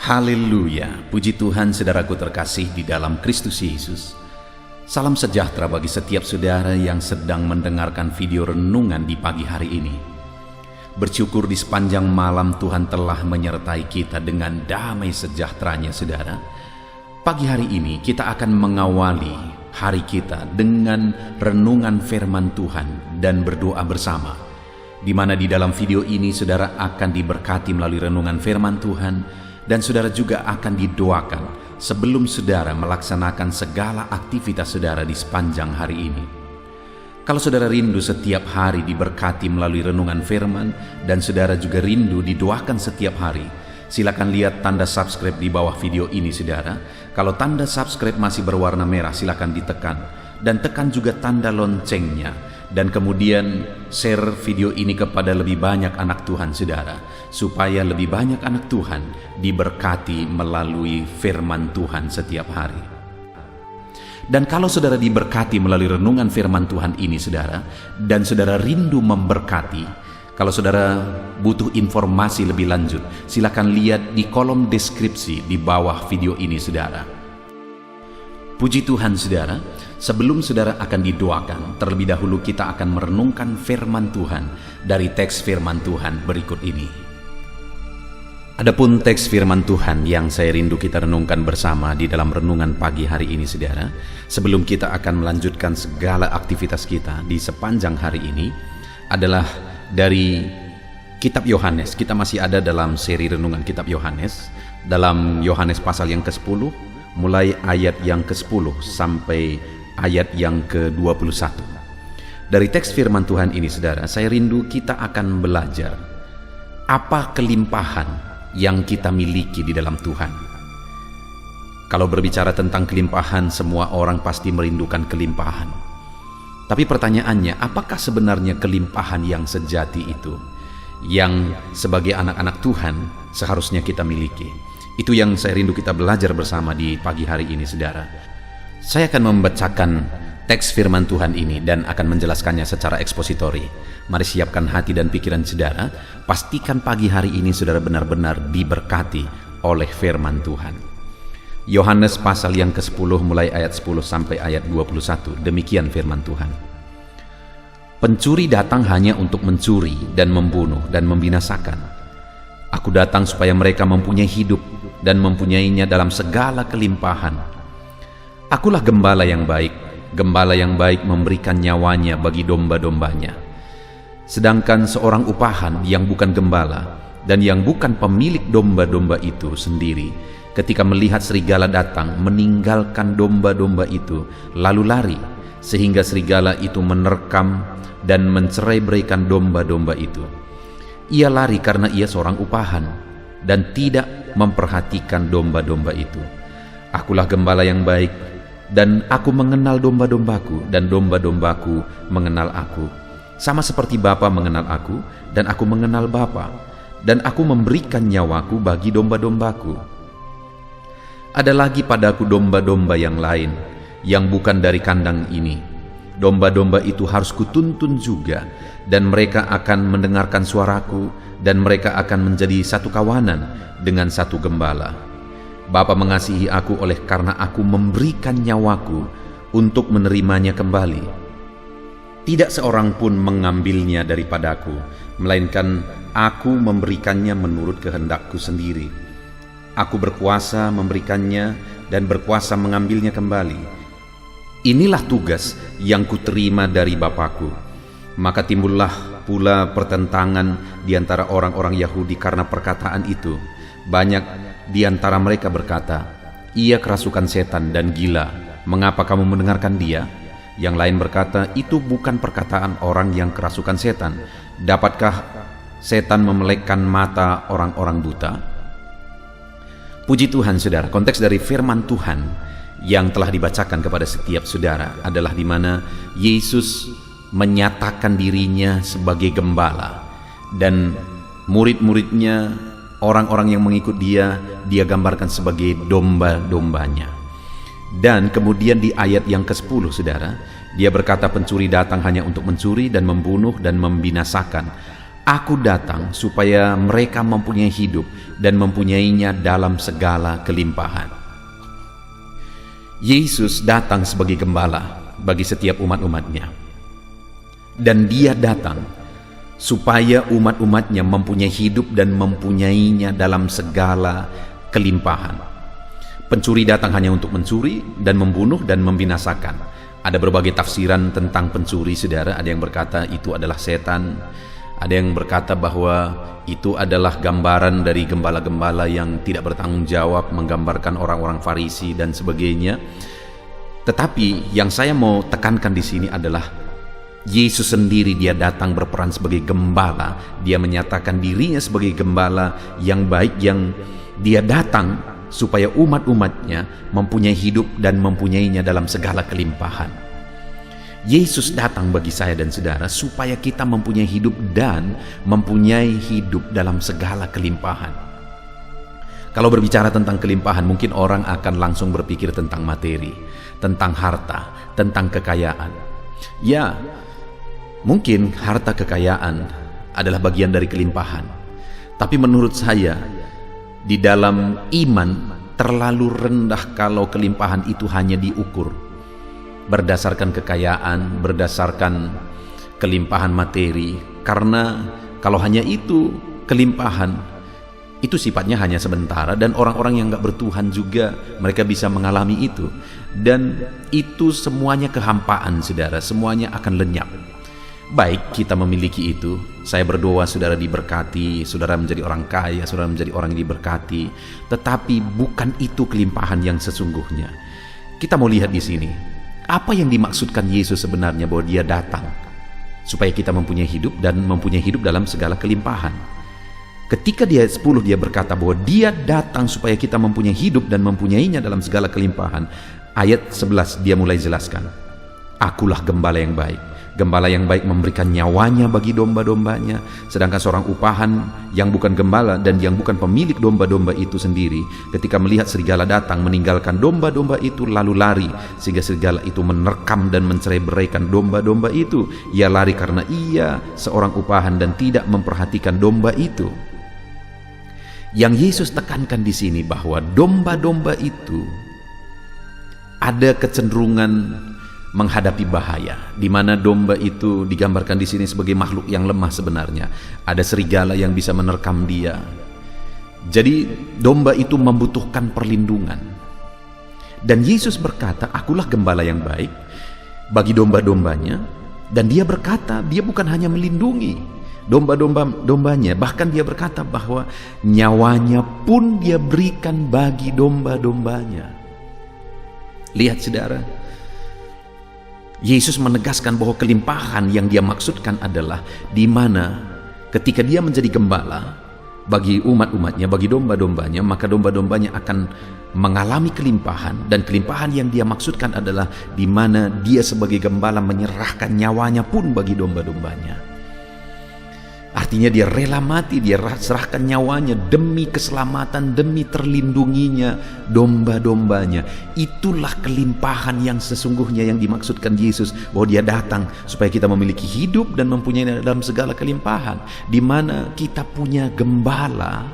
Haleluya, puji Tuhan saudaraku terkasih di dalam Kristus Yesus. Salam sejahtera bagi setiap saudara yang sedang mendengarkan video renungan di pagi hari ini. Bersyukur di sepanjang malam Tuhan telah menyertai kita dengan damai sejahteranya saudara. Pagi hari ini kita akan mengawali hari kita dengan renungan firman Tuhan dan berdoa bersama. Di mana di dalam video ini saudara akan diberkati melalui renungan firman Tuhan, dan saudara juga akan didoakan sebelum saudara melaksanakan segala aktivitas saudara di sepanjang hari ini. Kalau saudara rindu setiap hari diberkati melalui renungan firman, dan saudara juga rindu didoakan setiap hari, silakan lihat tanda subscribe di bawah video ini saudara. Kalau tanda subscribe masih berwarna merah, silakan ditekan, dan tekan juga tanda loncengnya. Dan kemudian share video ini kepada lebih banyak anak Tuhan saudara, supaya lebih banyak anak Tuhan diberkati melalui firman Tuhan setiap hari. Dan kalau saudara diberkati melalui renungan firman Tuhan ini saudara, dan saudara rindu memberkati, kalau saudara butuh informasi lebih lanjut, silakan lihat di kolom deskripsi di bawah video ini saudara. Puji Tuhan saudara, sebelum saudara akan didoakan, terlebih dahulu kita akan merenungkan firman Tuhan dari teks firman Tuhan berikut ini. Adapun teks firman Tuhan yang saya rindu kita renungkan bersama di dalam renungan pagi hari ini saudara, sebelum kita akan melanjutkan segala aktivitas kita di sepanjang hari ini, adalah dari kitab Yohanes. Kita masih ada dalam seri renungan kitab Yohanes, dalam Yohanes pasal yang ke-10, mulai ayat yang ke-10 sampai ayat yang ke-21. Dari teks firman Tuhan ini saudara, saya rindu kita akan belajar apa kelimpahan yang kita miliki di dalam Tuhan. Kalau berbicara tentang kelimpahan, semua orang pasti merindukan kelimpahan. Tapi pertanyaannya, apakah sebenarnya kelimpahan yang sejati itu, yang sebagai anak-anak Tuhan seharusnya kita miliki? Itu yang saya rindu kita belajar bersama di pagi hari ini saudara. Saya akan membacakan teks firman Tuhan ini dan akan menjelaskannya secara ekspositori. Mari siapkan hati dan pikiran saudara. Pastikan pagi hari ini saudara benar-benar diberkati oleh firman Tuhan. Yohanes pasal yang ke-10 mulai ayat 10 sampai ayat 21. Demikian firman Tuhan. Pencuri datang hanya untuk mencuri dan membunuh dan membinasakan. Aku datang supaya mereka mempunyai hidup dan mempunyainya dalam segala kelimpahan. Akulah gembala yang baik. Gembala yang baik memberikan nyawanya bagi domba-dombanya. Sedangkan seorang upahan yang bukan gembala dan yang bukan pemilik domba-domba itu sendiri, ketika melihat serigala datang, meninggalkan domba-domba itu lalu lari, sehingga serigala itu menerkam dan mencerai-beraikan domba-domba itu. Ia lari karena ia seorang upahan dan tidak memperhatikan domba-domba itu. Akulah gembala yang baik, dan aku mengenal domba-dombaku, dan domba-dombaku mengenal aku. Sama seperti Bapa mengenal aku, dan aku mengenal Bapa, dan aku memberikan nyawaku bagi domba-dombaku. Ada lagi padaku domba-domba yang lain, yang bukan dari kandang ini. Domba-domba itu harus kutuntun juga, dan mereka akan mendengarkan suaraku, dan mereka akan menjadi satu kawanan dengan satu gembala. Bapa mengasihi aku oleh karena aku memberikan nyawaku untuk menerimanya kembali. Tidak seorang pun mengambilnya daripadaku, melainkan aku memberikannya menurut kehendakku sendiri. Aku berkuasa memberikannya dan berkuasa mengambilnya kembali. Inilah tugas yang kuterima dari Bapakku. Maka timbullah pula pertentangan di antara orang-orang Yahudi karena perkataan itu. Banyak di antara mereka berkata, "Ia kerasukan setan dan gila. Mengapa kamu mendengarkan dia?" Yang lain berkata, "Itu bukan perkataan orang yang kerasukan setan. Dapatkah setan memelekkan mata orang-orang buta?" Puji Tuhan saudara, konteks dari firman Tuhan yang telah dibacakan kepada setiap saudara adalah di mana Yesus menyatakan dirinya sebagai gembala, dan murid-muridnya, orang-orang yang mengikut dia gambarkan sebagai domba-dombanya. Dan kemudian di ayat yang ke-10 saudara, dia berkata pencuri datang hanya untuk mencuri dan membunuh dan membinasakan. Aku datang supaya mereka mempunyai hidup dan mempunyainya dalam segala kelimpahan. Yesus datang sebagai gembala bagi setiap umat-umatnya. Dan dia datang supaya umat-umatnya mempunyai hidup dan mempunyainya dalam segala kelimpahan. Pencuri datang hanya untuk mencuri dan membunuh dan membinasakan. Ada berbagai tafsiran tentang pencuri, saudara. Ada yang berkata itu adalah setan. Ada yang berkata bahwa itu adalah gambaran dari gembala-gembala yang tidak bertanggung jawab, menggambarkan orang-orang Farisi dan sebagainya. Tetapi yang saya mau tekankan di sini adalah Yesus sendiri, dia datang berperan sebagai gembala. Dia menyatakan dirinya sebagai gembala yang baik, yang dia datang supaya umat-umatnya mempunyai hidup dan mempunyainya dalam segala kelimpahan. Yesus datang bagi saya dan saudara supaya kita mempunyai hidup dan mempunyai hidup dalam segala kelimpahan. Kalau berbicara tentang kelimpahan, mungkin orang akan langsung berpikir tentang materi, tentang harta, tentang kekayaan. Ya, mungkin harta kekayaan adalah bagian dari kelimpahan. Tapi menurut saya, di dalam iman terlalu rendah kalau kelimpahan itu hanya diukur berdasarkan kekayaan, berdasarkan kelimpahan materi. Karena kalau hanya itu kelimpahan, itu sifatnya hanya sementara, dan orang-orang yang gak bertuhan juga mereka bisa mengalami itu. Dan itu semuanya kehampaan, saudara, semuanya akan lenyap. Baik kita memiliki itu. Saya berdoa saudara diberkati, saudara menjadi orang kaya, saudara menjadi orang yang diberkati. Tetapi bukan itu kelimpahan yang sesungguhnya. Kita mau lihat di sini, apa yang dimaksudkan Yesus sebenarnya bahwa dia datang supaya kita mempunyai hidup dan mempunyai hidup dalam segala kelimpahan. Ketika di ayat 10 dia berkata bahwa dia datang supaya kita mempunyai hidup dan mempunyainya dalam segala kelimpahan. Ayat 11 dia mulai jelaskan, akulah gembala yang baik. Gembala yang baik memberikan nyawanya bagi domba-dombanya. Sedangkan seorang upahan yang bukan gembala dan yang bukan pemilik domba-domba itu sendiri, ketika melihat serigala datang, meninggalkan domba-domba itu lalu lari, sehingga serigala itu menerkam dan mencerai-beraikan domba-domba itu. Ia lari karena ia seorang upahan dan tidak memperhatikan domba itu. Yang Yesus tekankan di sini bahwa domba-domba itu ada kecenderungan menghadapi bahaya, di mana domba itu digambarkan di sini sebagai makhluk yang lemah sebenarnya. Ada serigala yang bisa menerkam dia. Jadi domba itu membutuhkan perlindungan. Dan Yesus berkata, akulah gembala yang baik bagi domba-dombanya. Dan dia berkata, dia bukan hanya melindungi domba-dombanya, bahkan dia berkata bahwa nyawanya pun dia berikan bagi domba-dombanya. Lihat saudara, Yesus menegaskan bahwa kelimpahan yang dia maksudkan adalah di mana ketika dia menjadi gembala bagi umat-umatnya, bagi domba-dombanya, maka domba-dombanya akan mengalami kelimpahan. Dan kelimpahan yang dia maksudkan adalah di mana dia sebagai gembala menyerahkan nyawanya pun bagi domba-dombanya. Artinya dia rela mati, dia serahkan nyawanya demi keselamatan, demi terlindunginya domba-dombanya. Itulah kelimpahan yang sesungguhnya yang dimaksudkan Yesus, bahwa dia datang supaya kita memiliki hidup dan mempunyai dalam segala kelimpahan. Di mana kita punya gembala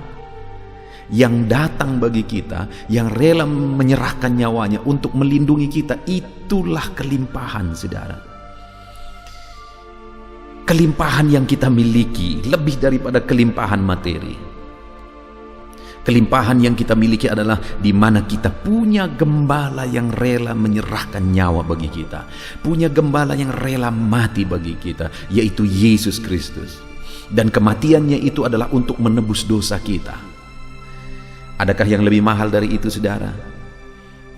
yang datang bagi kita, yang rela menyerahkan nyawanya untuk melindungi kita. Itulah kelimpahan, saudara. Kelimpahan yang kita miliki lebih daripada kelimpahan materi. Kelimpahan yang kita miliki adalah di mana kita punya gembala yang rela menyerahkan nyawa bagi kita, punya gembala yang rela mati bagi kita, yaitu Yesus Kristus. Dan kematiannya itu adalah untuk menebus dosa kita. Adakah yang lebih mahal dari itu, saudara?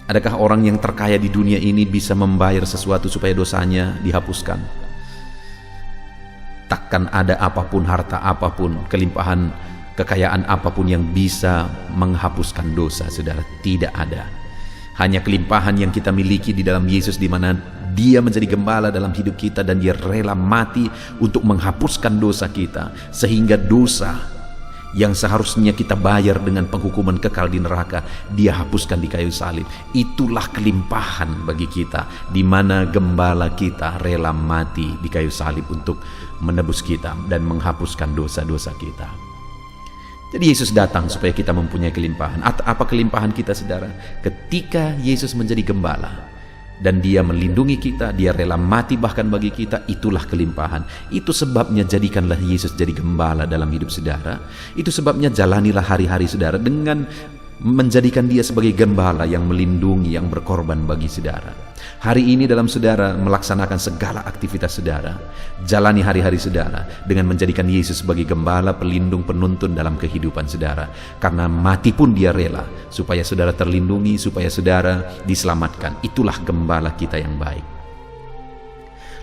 Adakah orang yang terkaya di dunia ini bisa membayar sesuatu supaya dosanya dihapuskan? Takkan ada apapun, harta apapun, kelimpahan, kekayaan apapun yang bisa menghapuskan dosa, saudara. Tidak ada. Hanya kelimpahan yang kita miliki di dalam Yesus, di mana dia menjadi gembala dalam hidup kita dan dia rela mati untuk menghapuskan dosa kita, sehingga dosa yang seharusnya kita bayar dengan penghukuman kekal di neraka, Dia hapuskan di kayu salib. Itulah kelimpahan bagi kita, di mana gembala kita rela mati di kayu salib untuk menebus kita dan menghapuskan dosa-dosa kita. Jadi Yesus datang supaya kita mempunyai kelimpahan. Apa kelimpahan kita, saudara? Ketika Yesus menjadi gembala dan Dia melindungi kita, Dia rela mati bahkan bagi kita, itulah kelimpahan. Itu sebabnya jadikanlah Yesus jadi gembala dalam hidup saudara. Itu sebabnya jalanilah hari-hari saudara dengan menjadikan Dia sebagai gembala yang melindungi, yang berkorban bagi saudara. Hari ini dalam saudara melaksanakan segala aktivitas saudara, jalani hari-hari saudara dengan menjadikan Yesus sebagai gembala, pelindung, penuntun dalam kehidupan saudara. Karena mati pun Dia rela supaya saudara terlindungi, supaya saudara diselamatkan. Itulah gembala kita yang baik.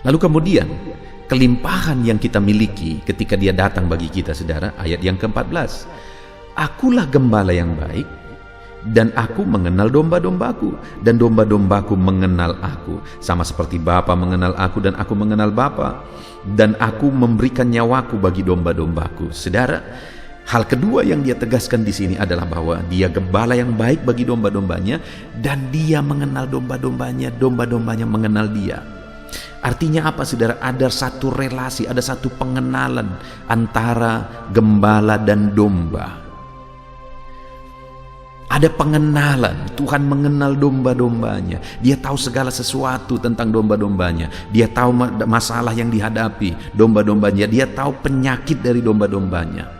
Lalu kemudian kelimpahan yang kita miliki ketika Dia datang bagi kita, saudara, ayat yang ke-14. Akulah gembala yang baik, dan aku mengenal domba-dombaku, dan domba-dombaku mengenal aku, sama seperti Bapa mengenal aku dan aku mengenal Bapa, dan aku memberikan nyawaku bagi domba-dombaku. Saudara, hal kedua yang Dia tegaskan di sini adalah bahwa Dia gembala yang baik bagi domba-dombanya, dan Dia mengenal domba-dombanya, domba-dombanya mengenal Dia. Artinya apa, saudara? Ada satu relasi, ada satu pengenalan antara gembala dan domba. Ada pengenalan. Tuhan mengenal domba-dombanya. Dia tahu segala sesuatu tentang domba-dombanya. Dia tahu masalah yang dihadapi domba-dombanya. Dia tahu penyakit dari domba-dombanya.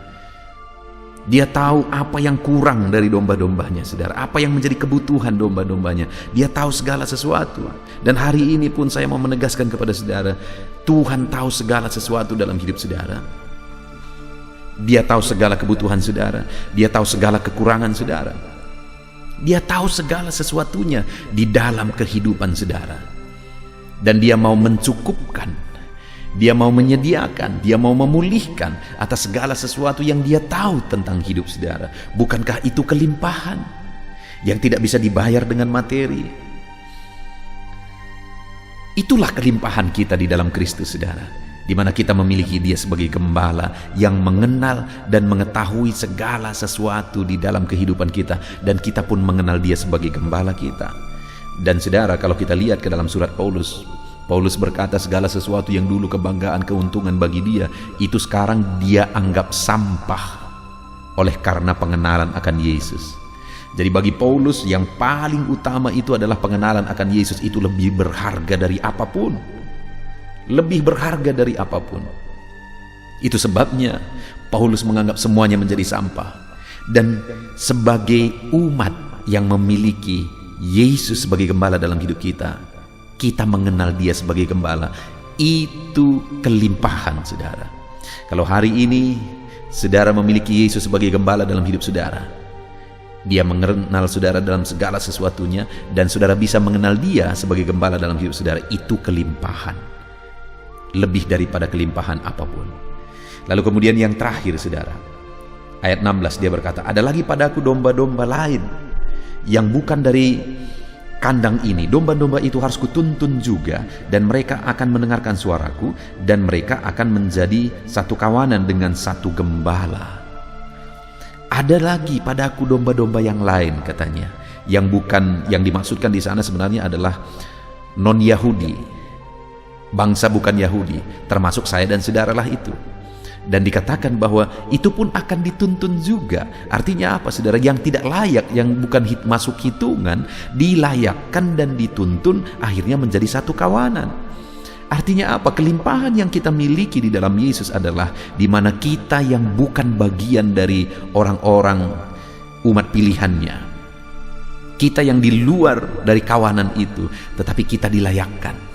Dia tahu apa yang kurang dari domba-dombanya, saudara. Apa yang menjadi kebutuhan domba-dombanya. Dia tahu segala sesuatu. Dan hari ini pun saya mau menegaskan kepada saudara, Tuhan tahu segala sesuatu dalam hidup saudara. Dia tahu segala kebutuhan saudara. Dia tahu segala kekurangan saudara. Dia tahu segala sesuatunya di dalam kehidupan saudara. Dan Dia mau mencukupkan, Dia mau menyediakan, Dia mau memulihkan atas segala sesuatu yang Dia tahu tentang hidup saudara. Bukankah itu kelimpahan yang tidak bisa dibayar dengan materi? Itulah kelimpahan kita di dalam Kristus, saudara, di mana kita memiliki Dia sebagai gembala yang mengenal dan mengetahui segala sesuatu di dalam kehidupan kita, dan kita pun mengenal Dia sebagai gembala kita. Dan saudara, kalau kita lihat ke dalam surat Paulus berkata segala sesuatu yang dulu kebanggaan, keuntungan bagi dia, itu sekarang dia anggap sampah oleh karena pengenalan akan Yesus. Jadi bagi Paulus yang paling utama itu adalah pengenalan akan Yesus. Itu lebih berharga dari apapun. Lebih berharga dari apapun. Itu sebabnya Paulus menganggap semuanya menjadi sampah. Dan sebagai umat yang memiliki Yesus sebagai gembala dalam hidup kita, kita mengenal Dia sebagai gembala. Itu kelimpahan, saudara. Kalau hari ini saudara memiliki Yesus sebagai gembala dalam hidup saudara, Dia mengenal saudara dalam segala sesuatunya, dan saudara bisa mengenal Dia sebagai gembala dalam hidup saudara. Itu kelimpahan, lebih daripada kelimpahan apapun. Lalu kemudian yang terakhir, saudara, ayat 16 Dia berkata, ada lagi padaku domba-domba lain yang bukan dari kandang ini. Domba-domba itu harus kutuntun juga, dan mereka akan mendengarkan suaraku, dan mereka akan menjadi satu kawanan dengan satu gembala. Ada lagi padaku domba-domba yang lain, katanya, yang bukan, yang dimaksudkan di sana sebenarnya adalah non-Yahudi, bangsa bukan Yahudi, termasuk saya dan saudaralah itu. Dan dikatakan bahwa itu pun akan dituntun juga. Artinya apa, saudara? Yang tidak layak, yang bukan masuk hitungan, dilayakkan dan dituntun, akhirnya menjadi satu kawanan. Artinya apa? Kelimpahan yang kita miliki di dalam Yesus adalah di mana kita yang bukan bagian dari orang-orang umat pilihannya, kita yang di luar dari kawanan itu, tetapi kita dilayakkan.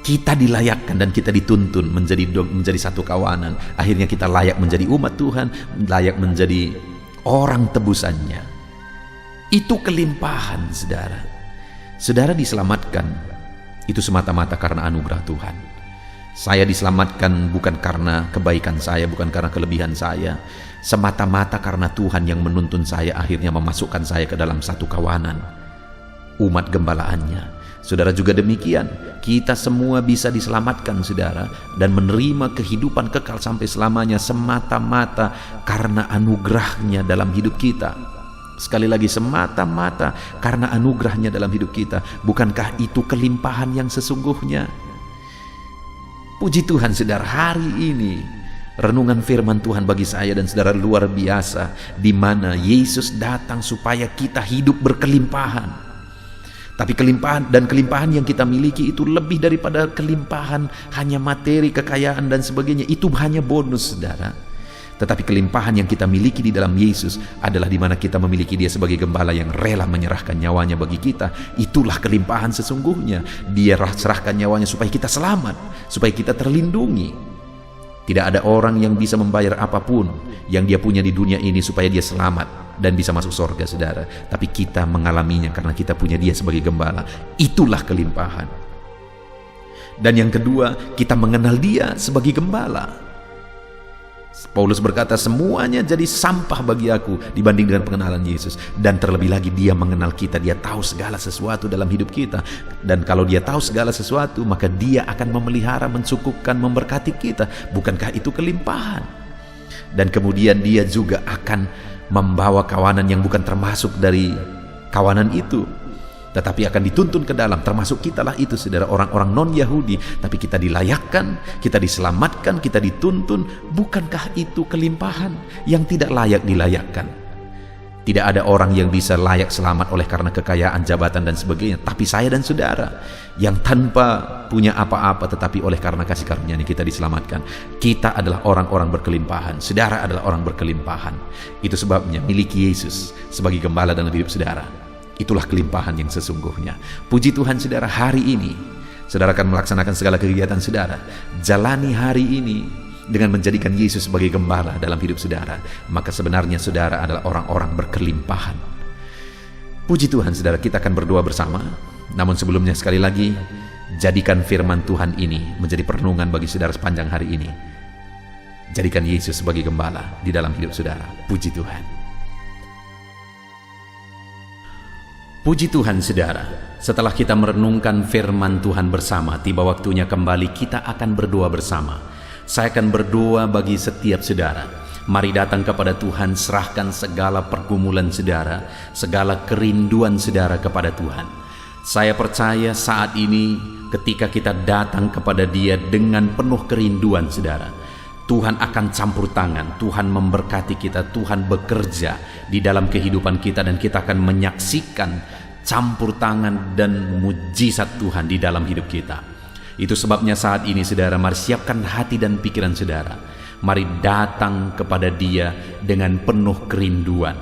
Kita dilayakkan dan kita dituntun menjadi satu kawanan. Akhirnya kita layak menjadi umat Tuhan, layak menjadi orang tebusannya. Itu kelimpahan, saudara. Saudara diselamatkan itu semata-mata karena anugerah Tuhan. Saya diselamatkan bukan karena kebaikan saya, bukan karena kelebihan saya, semata-mata karena Tuhan yang menuntun saya, akhirnya memasukkan saya ke dalam satu kawanan, umat gembalaannya. Saudara juga demikian, kita semua bisa diselamatkan saudara, dan menerima kehidupan kekal sampai selamanya semata-mata karena anugerahnya dalam hidup kita. Sekali lagi, semata-mata karena anugerahnya dalam hidup kita. Bukankah itu kelimpahan yang sesungguhnya? Puji Tuhan saudara, hari ini renungan firman Tuhan bagi saya dan saudara luar biasa, di mana Yesus datang supaya kita hidup berkelimpahan. Tapi kelimpahan yang kita miliki itu lebih daripada kelimpahan hanya materi, kekayaan dan sebagainya. Itu hanya bonus saudara. Tetapi kelimpahan yang kita miliki di dalam Yesus adalah di mana kita memiliki Dia sebagai gembala yang rela menyerahkan nyawanya bagi kita. Itulah kelimpahan sesungguhnya. Dia serahkan nyawanya supaya kita selamat, supaya kita terlindungi. Tidak ada orang yang bisa membayar apapun yang dia punya di dunia ini supaya dia selamat dan bisa masuk surga saudara. Tapi kita mengalaminya karena kita punya Dia sebagai gembala. Itulah kelimpahan. Dan yang kedua, kita mengenal Dia sebagai gembala. Paulus berkata, semuanya jadi sampah bagi aku dibanding dengan pengenalan Yesus. Dan terlebih lagi Dia mengenal kita, Dia tahu segala sesuatu dalam hidup kita. Dan kalau Dia tahu segala sesuatu, maka Dia akan memelihara, mencukupkan, memberkati kita. Bukankah itu kelimpahan? Dan kemudian Dia juga akan membawa kawanan yang bukan termasuk dari kawanan itu, tetapi akan dituntun ke dalam, termasuk kitalah itu saudara, orang-orang non-Yahudi. Tapi kita dilayakkan, kita diselamatkan, kita dituntun. Bukankah itu kelimpahan yang tidak layak dilayakkan? Tidak ada orang yang bisa layak selamat oleh karena kekayaan, jabatan dan sebagainya. Tapi saya dan saudara yang tanpa punya apa-apa, tetapi oleh karena kasih karunia-Nya kita diselamatkan. Kita adalah orang-orang berkelimpahan. Saudara adalah orang berkelimpahan. Itu sebabnya miliki Yesus sebagai gembala dalam hidup saudara. Itulah kelimpahan yang sesungguhnya. Puji Tuhan saudara, hari ini saudara akan melaksanakan segala kegiatan saudara. Jalani hari ini dengan menjadikan Yesus sebagai gembala dalam hidup saudara. Maka sebenarnya saudara adalah orang-orang berkelimpahan. Puji Tuhan saudara, kita akan berdoa bersama. Namun sebelumnya sekali lagi, jadikan firman Tuhan ini menjadi perenungan bagi saudara sepanjang hari ini. Jadikan Yesus sebagai gembala di dalam hidup saudara. Puji Tuhan. Puji Tuhan saudara, setelah kita merenungkan firman Tuhan bersama, tiba waktunya kembali kita akan berdoa bersama. Saya akan berdoa bagi setiap saudara. Mari datang kepada Tuhan, serahkan segala pergumulan saudara, segala kerinduan saudara kepada Tuhan. Saya percaya saat ini ketika kita datang kepada Dia dengan penuh kerinduan saudara, Tuhan akan campur tangan, Tuhan memberkati kita, Tuhan bekerja di dalam kehidupan kita, dan kita akan menyaksikan campur tangan dan mujizat Tuhan di dalam hidup kita. Itu sebabnya saat ini saudara, mari siapkan hati dan pikiran saudara. Mari datang kepada Dia dengan penuh kerinduan.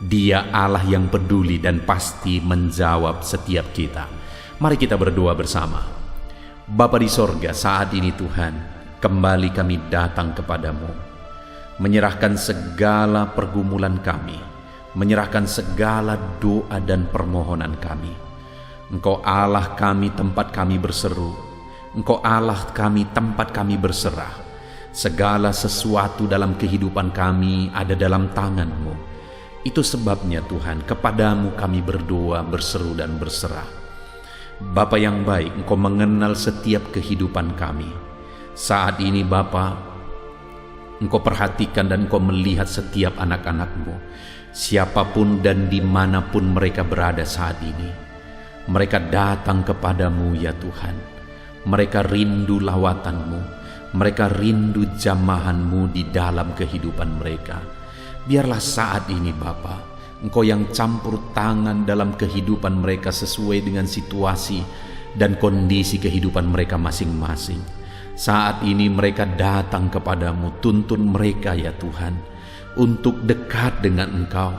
Dia Allah yang peduli dan pasti menjawab setiap kita. Mari kita berdoa bersama. Bapa di sorga, saat ini Tuhan, kembali kami datang kepadamu, menyerahkan segala pergumulan kami, menyerahkan segala doa dan permohonan kami. Engkau Allah kami, tempat kami berseru. Engkau Allah kami, tempat kami berserah. Segala sesuatu dalam kehidupan kami ada dalam tangan-Mu. Itu sebabnya Tuhan, kepadamu kami berdoa, berseru dan berserah. Bapa yang baik, Engkau mengenal setiap kehidupan kami. Saat ini Bapa, Engkau perhatikan dan Engkau melihat setiap anak-anak-Mu, siapapun dan dimanapun mereka berada saat ini. Mereka datang kepadamu ya Tuhan. Mereka rindu lawatan-Mu, mereka rindu jamahan-Mu di dalam kehidupan mereka. Biarlah saat ini Bapa, Engkau yang campur tangan dalam kehidupan mereka sesuai dengan situasi dan kondisi kehidupan mereka masing-masing. Saat ini mereka datang kepadamu, tuntun mereka ya Tuhan, untuk dekat dengan Engkau.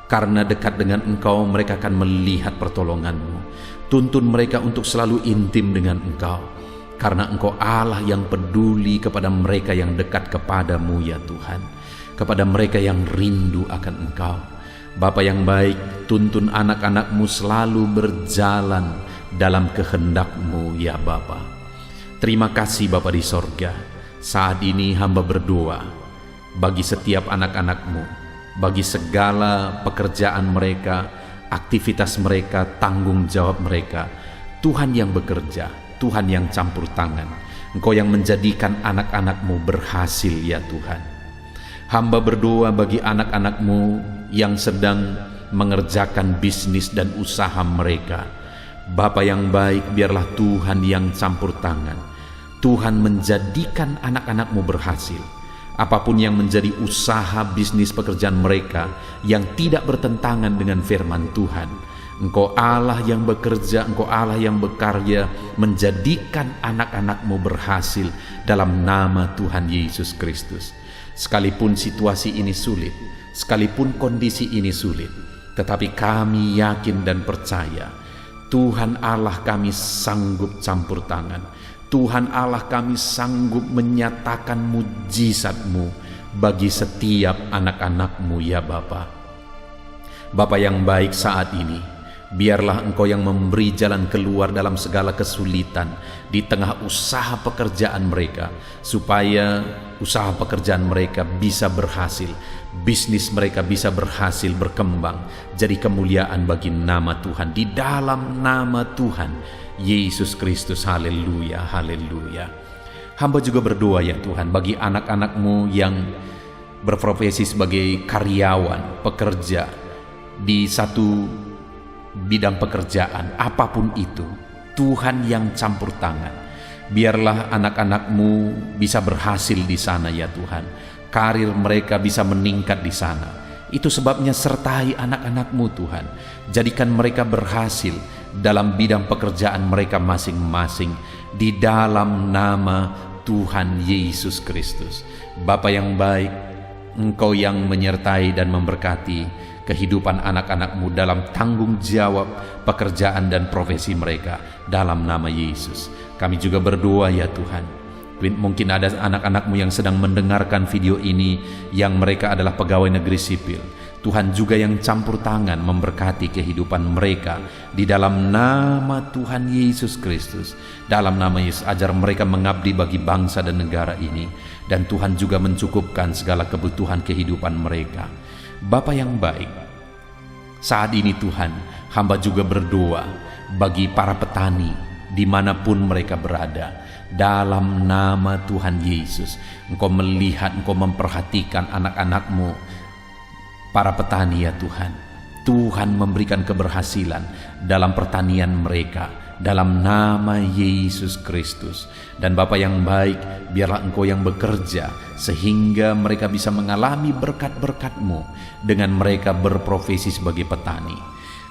Karena dekat dengan Engkau, mereka akan melihat pertolongan-Mu. Tuntun mereka untuk selalu intim dengan Engkau, karena Engkau Allah yang peduli kepada mereka yang dekat kepadamu ya Tuhan, kepada mereka yang rindu akan Engkau. Bapa yang baik, tuntun anak-anak-Mu selalu berjalan dalam kehendak-Mu ya Bapa. Terima kasih Bapa di sorga. Saat ini hamba berdoa bagi setiap anak-anak-Mu, bagi segala pekerjaan mereka, aktivitas mereka, tanggung jawab mereka. Tuhan yang bekerja, Tuhan yang campur tangan. Engkau yang menjadikan anak-anak-Mu berhasil ya Tuhan. Hamba berdoa bagi anak-anak-Mu yang sedang mengerjakan bisnis dan usaha mereka. Bapa yang baik, biarlah Tuhan yang campur tangan. Tuhan menjadikan anak-anak-Mu berhasil. Apapun yang menjadi usaha bisnis pekerjaan mereka yang tidak bertentangan dengan firman Tuhan, Engkau Allah yang bekerja, Engkau Allah yang berkarya, menjadikan anak-anak-Mu berhasil dalam nama Tuhan Yesus Kristus. Sekalipun situasi ini sulit, sekalipun kondisi ini sulit, tetapi kami yakin dan percaya Tuhan Allah kami sanggup campur tangan. Tuhan Allah kami sanggup menyatakan mujizat-Mu bagi setiap anak-anak-Mu ya Bapa. Bapa yang baik, saat ini biarlah Engkau yang memberi jalan keluar dalam segala kesulitan di tengah usaha pekerjaan mereka, supaya usaha pekerjaan mereka bisa berhasil, bisnis mereka bisa berhasil berkembang, jadi kemuliaan bagi nama Tuhan, di dalam nama Tuhan Yesus Kristus. Haleluya, haleluya. Hamba juga berdoa ya Tuhan bagi anak-anak-Mu yang berprofesi sebagai karyawan, pekerja di satu bidang pekerjaan, apapun itu, Tuhan yang campur tangan. Biarlah anak-anak-Mu bisa berhasil di sana ya Tuhan. Karir mereka bisa meningkat di sana. Itu sebabnya sertai anak-anak-Mu Tuhan. Jadikan mereka berhasil dalam bidang pekerjaan mereka masing-masing, di dalam nama Tuhan Yesus Kristus. Bapa yang baik, Engkau yang menyertai dan memberkati kehidupan anak-anak-Mu dalam tanggung jawab pekerjaan dan profesi mereka, dalam nama Yesus. Kami juga berdoa ya Tuhan, mungkin ada anak-anak-Mu yang sedang mendengarkan video ini yang mereka adalah pegawai negeri sipil. Tuhan juga yang campur tangan memberkati kehidupan mereka di dalam nama Tuhan Yesus Kristus. Dalam nama Yesus, ajar mereka mengabdi bagi bangsa dan negara ini, dan Tuhan juga mencukupkan segala kebutuhan kehidupan mereka. Bapa yang baik, saat ini Tuhan, hamba juga berdoa bagi para petani dimanapun mereka berada. Dalam nama Tuhan Yesus, Engkau melihat, Engkau memperhatikan anak-anak-Mu, para petani ya Tuhan. Tuhan memberikan keberhasilan dalam pertanian mereka, dalam nama Yesus Kristus. Dan Bapa yang baik, biarlah Engkau yang bekerja sehingga mereka bisa mengalami berkat-berkat-Mu dengan mereka berprofesi sebagai petani.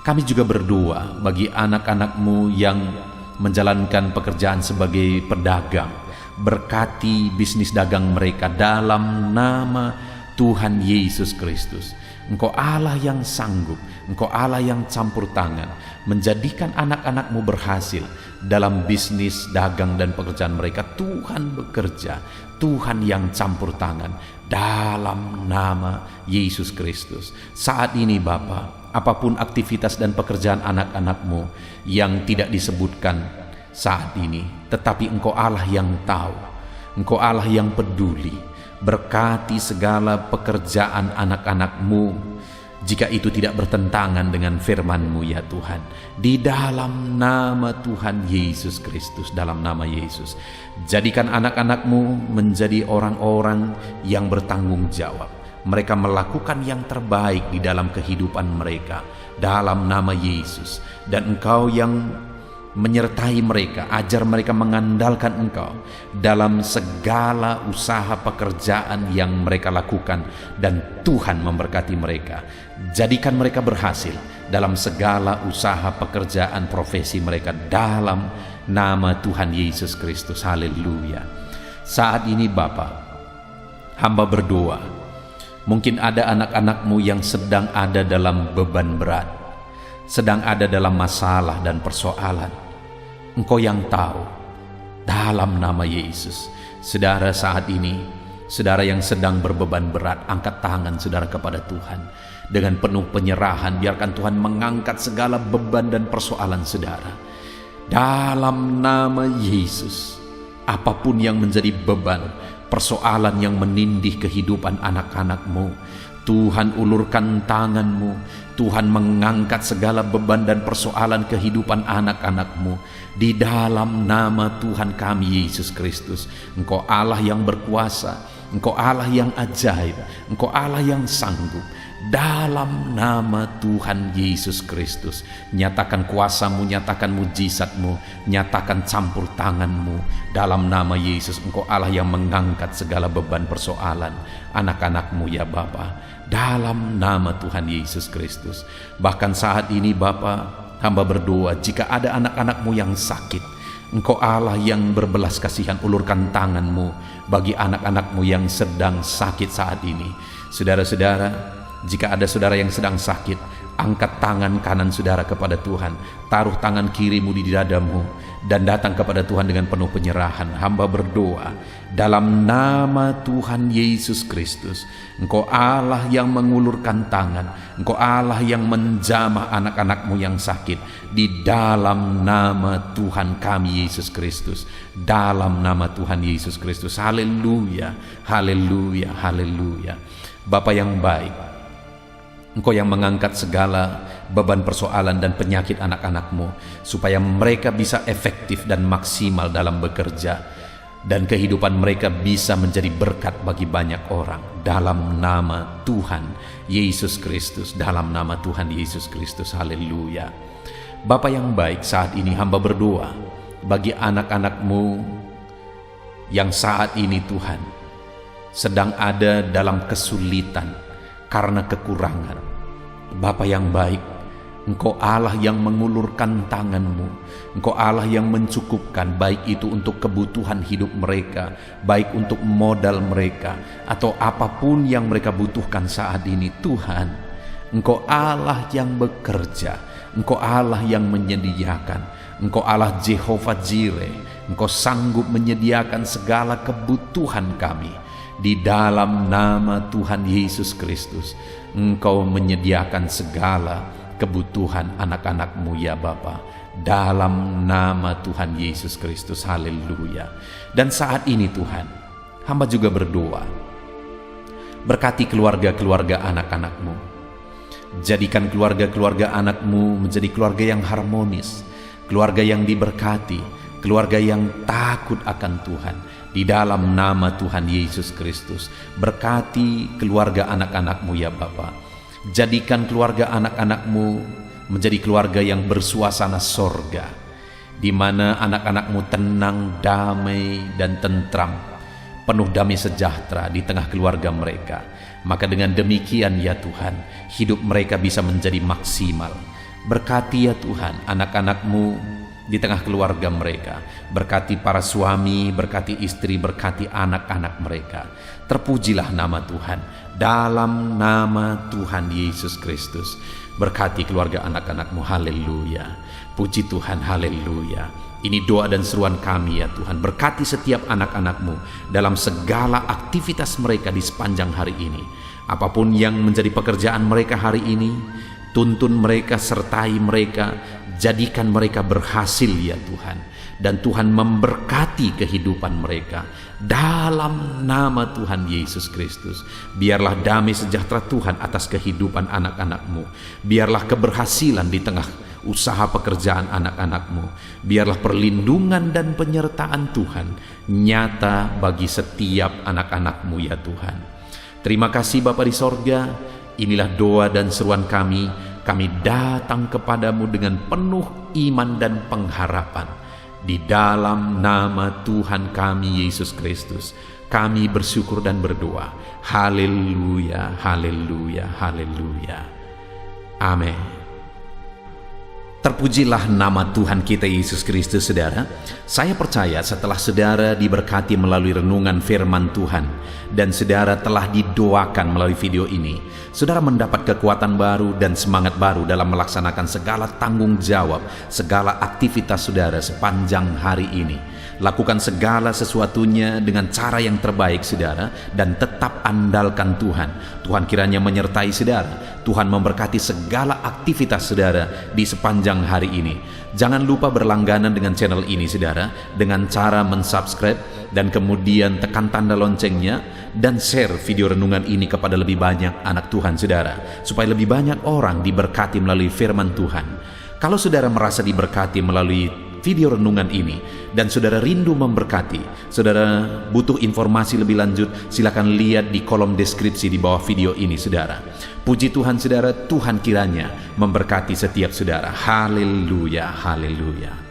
Kami juga berdoa bagi anak-anak-Mu yang menjalankan pekerjaan sebagai pedagang. Berkati bisnis dagang mereka dalam nama Tuhan Yesus Kristus. Engkau Allah yang sanggup, Engkau Allah yang campur tangan, menjadikan anak-anak-Mu berhasil dalam bisnis, dagang, dan pekerjaan mereka. Tuhan bekerja, Tuhan yang campur tangan, dalam nama Yesus Kristus. Saat ini Bapa, apapun aktivitas dan pekerjaan anak-anak-Mu yang tidak disebutkan saat ini, tetapi Engkau Allah yang tahu, Engkau Allah yang peduli. Berkati segala pekerjaan anak-anak-Mu, jika itu tidak bertentangan dengan firman-Mu ya Tuhan, di dalam nama Tuhan Yesus Kristus. Dalam nama Yesus, jadikan anak-anak-Mu menjadi orang-orang yang bertanggung jawab. Mereka melakukan yang terbaik di dalam kehidupan mereka, dalam nama Yesus. Dan Engkau yang menyertai mereka, ajar mereka mengandalkan Engkau dalam segala usaha pekerjaan yang mereka lakukan, dan Tuhan memberkati mereka. Jadikan mereka berhasil dalam segala usaha pekerjaan profesi mereka, dalam nama Tuhan Yesus Kristus. Haleluya. Saat ini Bapa, hamba berdoa, mungkin ada anak-anak-Mu yang sedang ada dalam beban berat, sedang ada dalam masalah dan persoalan. Engkau yang tahu, dalam nama Yesus. Saudara, saat ini, saudara yang sedang berbeban berat, angkat tangan saudara kepada Tuhan. Dengan penuh penyerahan, biarkan Tuhan mengangkat segala beban dan persoalan saudara. Dalam nama Yesus, apapun yang menjadi beban, persoalan yang menindih kehidupan anak-anak-Mu, Tuhan ulurkan tangan-Mu, Tuhan mengangkat segala beban dan persoalan kehidupan anak-anak-Mu. Di dalam nama Tuhan kami Yesus Kristus, Engkau Allah yang berkuasa, Engkau Allah yang ajaib, Engkau Allah yang sanggup. Dalam nama Tuhan Yesus Kristus, nyatakan kuasa-Mu, nyatakan mujizat-Mu, nyatakan campur tangan-Mu. Dalam nama Yesus, Engkau Allah yang mengangkat segala beban persoalan anak-anak-Mu ya Bapa. Dalam nama Tuhan Yesus Kristus. Bahkan saat ini Bapa, hamba berdoa, jika ada anak-anak-Mu yang sakit, Engkau Allah yang berbelas kasihan, ulurkan tangan-Mu bagi anak-anak-Mu yang sedang sakit saat ini. Saudara-saudara, jika ada saudara yang sedang sakit, angkat tangan kanan saudara kepada Tuhan, taruh tangan kirimu di dadamu, dan datang kepada Tuhan dengan penuh penyerahan. Hamba berdoa dalam nama Tuhan Yesus Kristus, Engkau Allah yang mengulurkan tangan, Engkau Allah yang menjamah anak-anak-Mu yang sakit. Di dalam nama Tuhan kami Yesus Kristus, dalam nama Tuhan Yesus Kristus. Haleluya, haleluya, haleluya. Bapa yang baik, Engkau yang mengangkat segala beban persoalan dan penyakit anak-anak-Mu, supaya mereka bisa efektif dan maksimal dalam bekerja, dan kehidupan mereka bisa menjadi berkat bagi banyak orang. Dalam nama Tuhan Yesus Kristus, dalam nama Tuhan Yesus Kristus. Haleluya. Bapa yang baik, saat ini hamba berdoa bagi anak-anak-Mu yang saat ini Tuhan sedang ada dalam kesulitan karena kekurangan. Bapa yang baik, Engkau Allah yang mengulurkan tangan-Mu, Engkau Allah yang mencukupkan, baik itu untuk kebutuhan hidup mereka, baik untuk modal mereka, atau apapun yang mereka butuhkan saat ini. Tuhan, Engkau Allah yang bekerja, Engkau Allah yang menyediakan, Engkau Allah Jehovah Jireh, Engkau sanggup menyediakan segala kebutuhan kami. Di dalam nama Tuhan Yesus Kristus, Engkau menyediakan segala kebutuhan anak-anak-Mu ya Bapa. Dalam nama Tuhan Yesus Kristus. Haleluya. Dan saat ini Tuhan, hamba juga berdoa, berkati keluarga-keluarga anak-anak-Mu. Jadikan keluarga-keluarga anak-Mu menjadi keluarga yang harmonis, keluarga yang diberkati, keluarga yang takut akan Tuhan. Di dalam nama Tuhan Yesus Kristus, berkati keluarga anak-anak-Mu ya Bapa. Jadikan keluarga anak-anak-Mu menjadi keluarga yang bersuasana sorga, di mana anak-anak-Mu tenang, damai, dan tentram, penuh damai sejahtera di tengah keluarga mereka. Maka dengan demikian ya Tuhan, hidup mereka bisa menjadi maksimal. Berkati ya Tuhan anak-anak-Mu di tengah keluarga mereka. Berkati para suami, berkati istri, berkati anak-anak mereka. Terpujilah nama Tuhan. Dalam nama Tuhan Yesus Kristus, berkati keluarga anak-anak-Mu. Haleluya. Puji Tuhan, haleluya. Ini doa dan seruan kami ya Tuhan. Berkati setiap anak-anak-Mu dalam segala aktivitas mereka di sepanjang hari ini. Apapun yang menjadi pekerjaan mereka hari ini, tuntun mereka, sertai mereka, jadikan mereka berhasil ya Tuhan. Dan Tuhan memberkati kehidupan mereka. Dalam nama Tuhan Yesus Kristus, biarlah damai sejahtera Tuhan atas kehidupan anak-anak-Mu. Biarlah keberhasilan di tengah usaha pekerjaan anak-anak-Mu. Biarlah perlindungan dan penyertaan Tuhan nyata bagi setiap anak-anak-Mu ya Tuhan. Terima kasih Bapa di sorga. Inilah doa dan seruan kami. Kami datang kepadamu dengan penuh iman dan pengharapan. Di dalam nama Tuhan kami Yesus Kristus, kami bersyukur dan berdoa. Haleluya, haleluya, haleluya. Amin. Terpujilah nama Tuhan kita Yesus Kristus, saudara. Saya percaya setelah saudara diberkati melalui renungan firman Tuhan, dan saudara telah didoakan melalui video ini, saudara mendapat kekuatan baru dan semangat baru dalam melaksanakan segala tanggung jawab, segala aktivitas saudara sepanjang hari ini. Lakukan segala sesuatunya dengan cara yang terbaik saudara, dan tetap andalkan Tuhan. Tuhan kiranya menyertai saudara. Tuhan memberkati segala aktivitas saudara di sepanjang sepanjang hari ini. Jangan lupa berlangganan dengan channel ini saudara, dengan cara mensubscribe dan kemudian tekan tanda loncengnya dan share video renungan ini kepada lebih banyak anak Tuhan saudara, supaya lebih banyak orang diberkati melalui firman Tuhan. Kalau saudara merasa diberkati melalui video renungan ini dan saudara rindu memberkati, saudara butuh informasi lebih lanjut, silakan lihat di kolom deskripsi di bawah video ini saudara. Puji Tuhan saudara, Tuhan kiranya memberkati setiap saudara. Haleluya, haleluya.